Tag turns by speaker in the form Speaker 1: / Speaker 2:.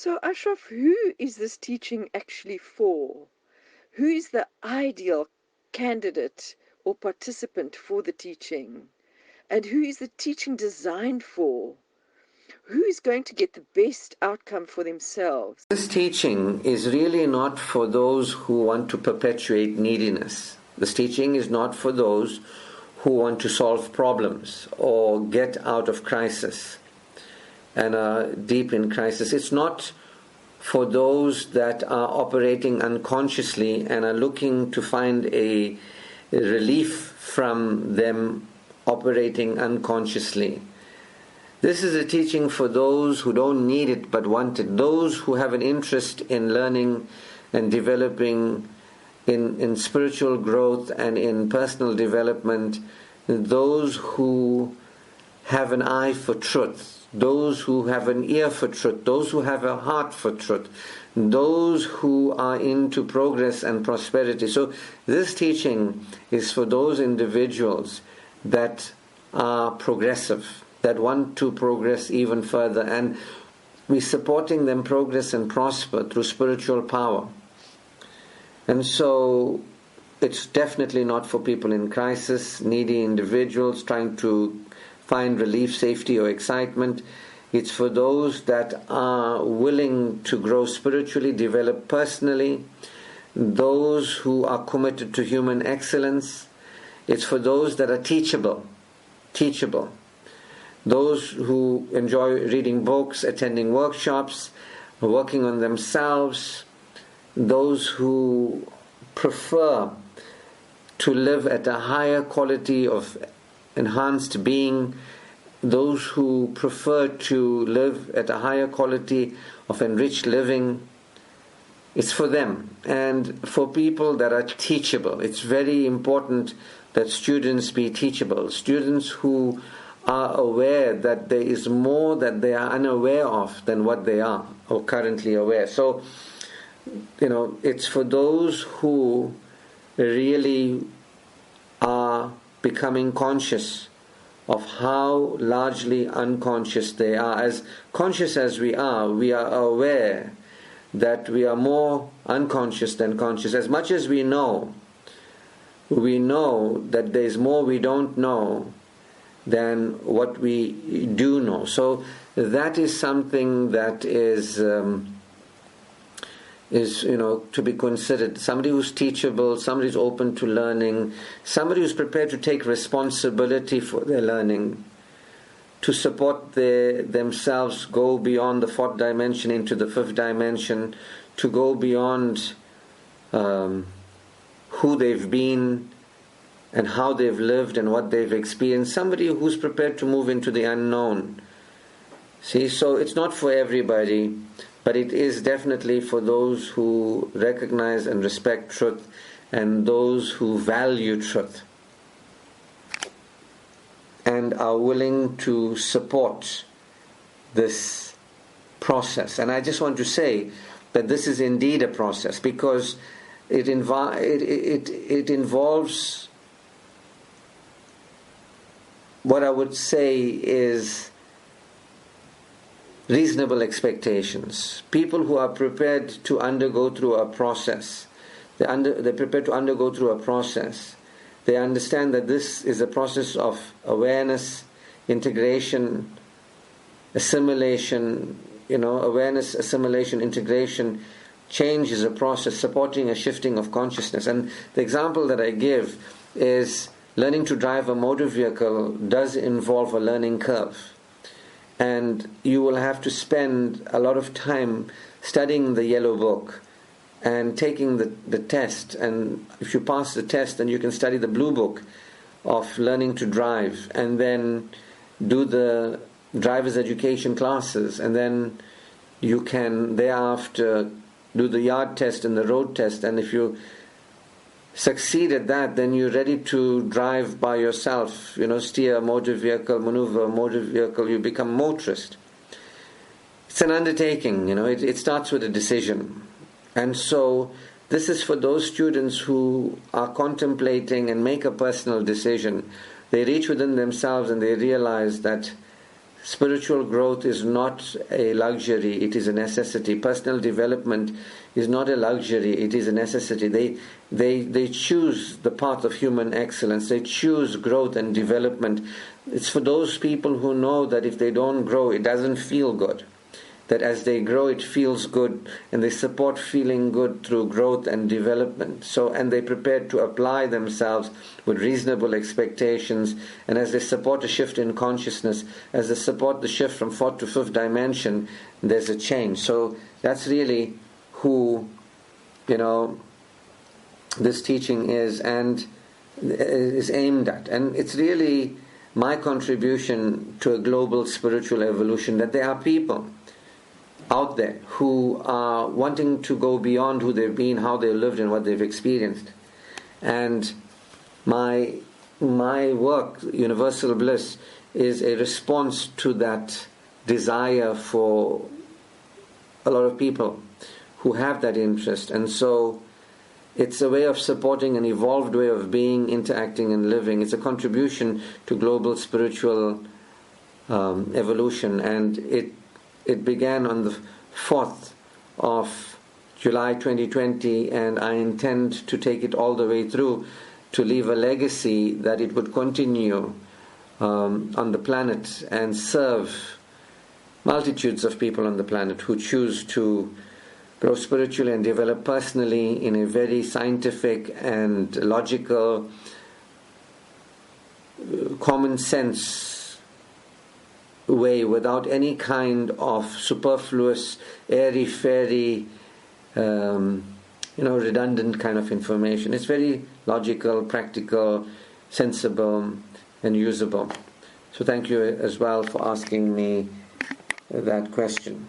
Speaker 1: So, Ashraf, who is this teaching actually for? Who is the ideal candidate or participant for the teaching? And who is the teaching designed for? Who is going to get the best outcome for themselves?
Speaker 2: This teaching is really not for those who want to perpetuate neediness. This teaching is not for those who want to solve problems or get out of crisis and are deep in crisis. It's not for those that are operating unconsciously and are looking to find a relief from them operating unconsciously. This is a teaching for those who don't need it but want it, those who have an interest in learning and developing in spiritual growth and in personal development, those who have an eye for truth, those who have an ear for truth, those who have a heart for truth, those who are into progress and prosperity. So this teaching is for those individuals that are progressive, that want to progress even further, and we're supporting them progress and prosper through spiritual power. And so it's definitely not for people in crisis, needy individuals trying to find relief, safety, or excitement. It's for those that are willing to grow spiritually, develop personally, those who are committed to human excellence. It's for those that are teachable, those who enjoy reading books, attending workshops, working on themselves, those who prefer to live at a higher quality of enhanced being, those who prefer to live at a higher quality of enriched living. It's for them. And for people that are teachable, it's very important that students be teachable. Students who are aware that there is more that they are unaware of than what they are or currently aware. So, it's for those who really are becoming conscious of how largely unconscious they are. As conscious as we are aware that we are more unconscious than conscious. As much as we know that there is more we don't know than what we do know. So that is something that is to be considered. Somebody who's teachable, somebody who's open to learning, somebody who's prepared to take responsibility for their learning, to support themselves, go beyond the fourth dimension into the fifth dimension, to go beyond who they've been and how they've lived and what they've experienced. Somebody who's prepared to move into the unknown. See, so it's not for everybody, but it is definitely for those who recognize and respect truth and those who value truth and are willing to support this process. And I just want to say that this is indeed a process, because it involves what I would say is reasonable expectations. People who are prepared to undergo through a process, they're prepared to undergo through a process. They understand that this is a process of awareness, integration, assimilation. Awareness, assimilation, integration. Change is a process supporting a shifting of consciousness. And the example that I give is learning to drive a motor vehicle does involve a learning curve. And you will have to spend a lot of time studying the yellow book and taking the test. And if you pass the test, then you can study the blue book of learning to drive, and then do the driver's education classes, and then you can thereafter do the yard test and the road test. And if you succeed at that, then you're ready to drive by yourself, steer a motor vehicle, maneuver a motor vehicle, you become motorist. It's an undertaking, it starts with a decision. And so this is for those students who are contemplating and make a personal decision. They reach within themselves and they realize that Spiritual growth is not a luxury, it is a necessity. Personal development is not a luxury, it is a necessity. They choose the path of human excellence. They choose growth and development. It's for those people who know that if they don't grow, it doesn't feel good. That as they grow, it feels good, and they support feeling good through growth and development. And they're prepared to apply themselves with reasonable expectations, and as they support a shift in consciousness, as they support the shift from fourth to fifth dimension, there's a change. So that's really who, this teaching is and is aimed at. And it's really my contribution to a global spiritual evolution, that there are people out there who are wanting to go beyond who they've been, how they've lived, and what they've experienced. And my work, Universal Bliss, is a response to that desire for a lot of people who have that interest. And so it's a way of supporting an evolved way of being, interacting, and living. It's a contribution to global spiritual evolution, and it began on the 4th of July 2020, and I intend to take it all the way through to leave a legacy that it would continue on the planet and serve multitudes of people on the planet who choose to grow spiritually and develop personally in a very scientific and logical, common sense way, without any kind of superfluous, airy-fairy, redundant kind of information. It's very logical, practical, sensible, and usable. So thank you as well for asking me that question.